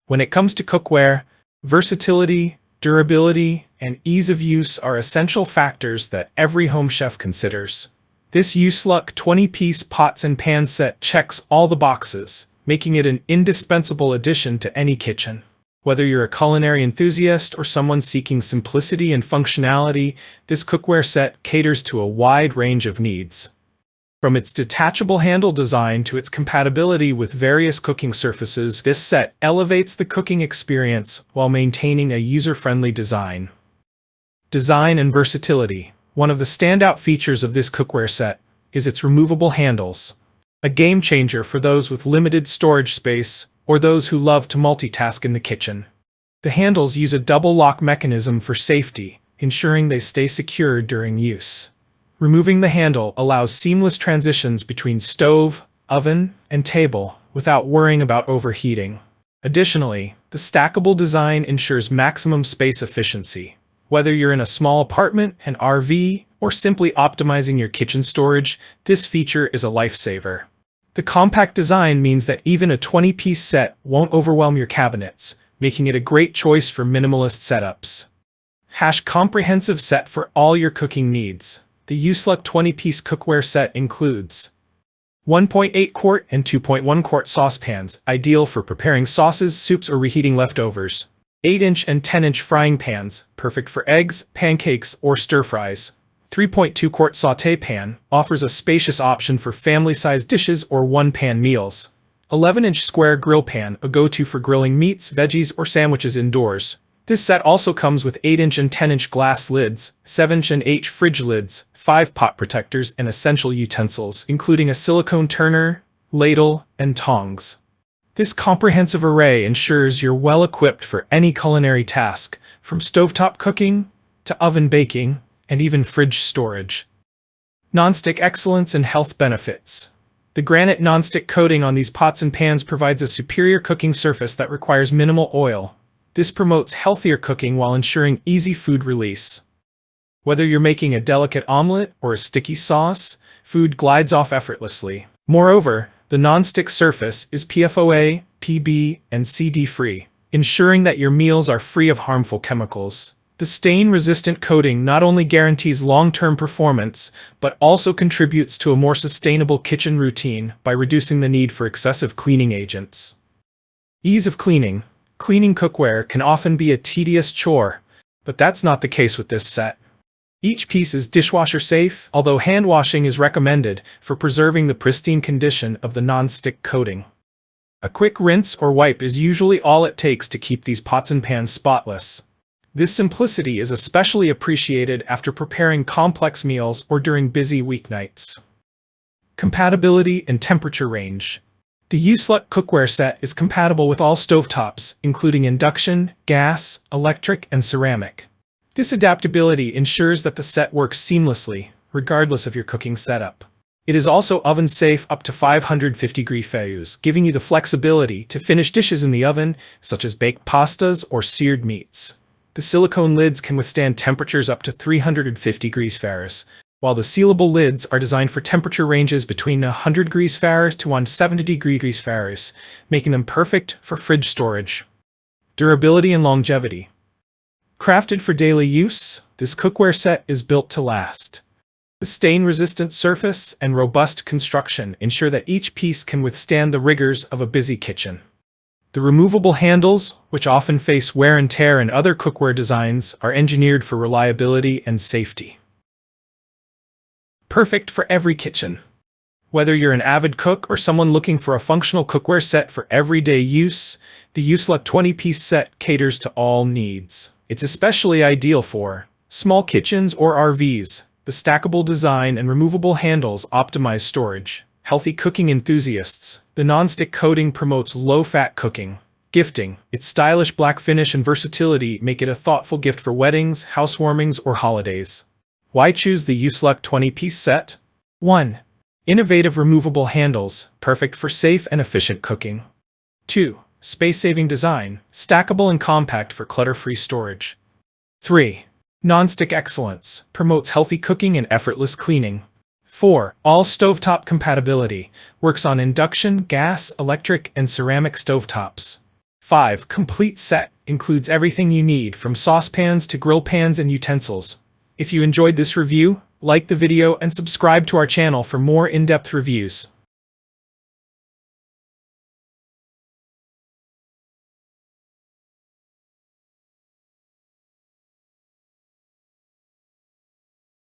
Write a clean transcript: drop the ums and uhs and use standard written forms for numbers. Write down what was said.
When it comes to cookware, versatility, durability, and ease of use are essential factors that every home chef considers. This Useluck 20-piece pots and pans set checks all the boxes, making it an indispensable addition to any kitchen. Whether you're a culinary enthusiast or someone seeking simplicity and functionality, this cookware set caters to a wide range of needs. From its detachable handle design to its compatibility with various cooking surfaces, this set elevates the cooking experience while maintaining a user-friendly design. Design and versatility. One of the standout features of this cookware set is its removable handles, a game changer for those with limited storage space or those who love to multitask in the kitchen. The handles use a double lock mechanism for safety, ensuring they stay secure during use. Removing the handle allows seamless transitions between stove, oven, and table without worrying about overheating. Additionally, the stackable design ensures maximum space efficiency. Whether you're in a small apartment, an RV, or simply optimizing your kitchen storage, this feature is a lifesaver. The compact design means that even a 20-piece set won't overwhelm your cabinets, making it a great choice for minimalist setups. Comprehensive set for all your cooking needs. The Useluck 20-piece cookware set includes 1.8 quart and 2.1 quart saucepans, ideal for preparing sauces, soups, or reheating leftovers. 8-inch and 10-inch frying pans, perfect for eggs, pancakes, or stir-fries. 3.2 quart sauté pan, offers a spacious option for family-sized dishes or one-pan meals. 11-inch square grill pan, a go-to for grilling meats, veggies, or sandwiches indoors. This set also comes with 8-inch and 10-inch glass lids, 7-inch and 8-inch fridge lids, 5 pot protectors, and essential utensils, including a silicone turner, ladle, and tongs. This comprehensive array ensures you're well equipped for any culinary task, from stovetop cooking to oven baking, and even fridge storage. Nonstick excellence and health benefits. The granite nonstick coating on these pots and pans provides a superior cooking surface that requires minimal oil. This promotes healthier cooking while ensuring easy food release. Whether you're making a delicate omelet or a sticky sauce, food glides off effortlessly. Moreover, the nonstick surface is PFOA, PB, and CD-free, ensuring that your meals are free of harmful chemicals. The stain-resistant coating not only guarantees long-term performance, but also contributes to a more sustainable kitchen routine by reducing the need for excessive cleaning agents. Ease of cleaning. Cleaning cookware can often be a tedious chore, but that's not the case with this set. Each piece is dishwasher safe, although hand washing is recommended for preserving the pristine condition of the non-stick coating. A quick rinse or wipe is usually all it takes to keep these pots and pans spotless. This simplicity is especially appreciated after preparing complex meals or during busy weeknights. Compatibility and temperature range. The Useluck cookware set is compatible with all stovetops, including induction, gas, electric, and ceramic. This adaptability ensures that the set works seamlessly, regardless of your cooking setup. It is also oven-safe up to 550 degrees Celsius, giving you the flexibility to finish dishes in the oven, such as baked pastas or seared meats. The silicone lids can withstand temperatures up to 350 degrees Fahrenheit, while the sealable lids are designed for temperature ranges between 100 degrees Fahrenheit to 170 degrees Fahrenheit, making them perfect for fridge storage. Durability and longevity. Crafted for daily use, this cookware set is built to last. The stain-resistant surface and robust construction ensure that each piece can withstand the rigors of a busy kitchen. The removable handles, which often face wear and tear in other cookware designs, are engineered for reliability and safety. Perfect for every kitchen. Whether you're an avid cook or someone looking for a functional cookware set for everyday use, the Useluck 20-piece set caters to all needs. It's especially ideal for small kitchens or RVs. The stackable design and removable handles optimize storage. Healthy cooking enthusiasts. The nonstick coating promotes low-fat cooking. Gifting. Its stylish black finish and versatility make it a thoughtful gift for weddings, housewarmings, or holidays. Why choose the Useluck 20-piece set? 1. Innovative removable handles, perfect for safe and efficient cooking. 2. Space-saving design, stackable and compact for clutter-free storage. 3. Nonstick excellence, promotes healthy cooking and effortless cleaning. 4. All stovetop compatibility, works on induction, gas, electric, and ceramic stovetops. 5. Complete set includes everything you need from saucepans to grill pans and utensils. If you enjoyed this review, like the video and subscribe to our channel for more in-depth reviews.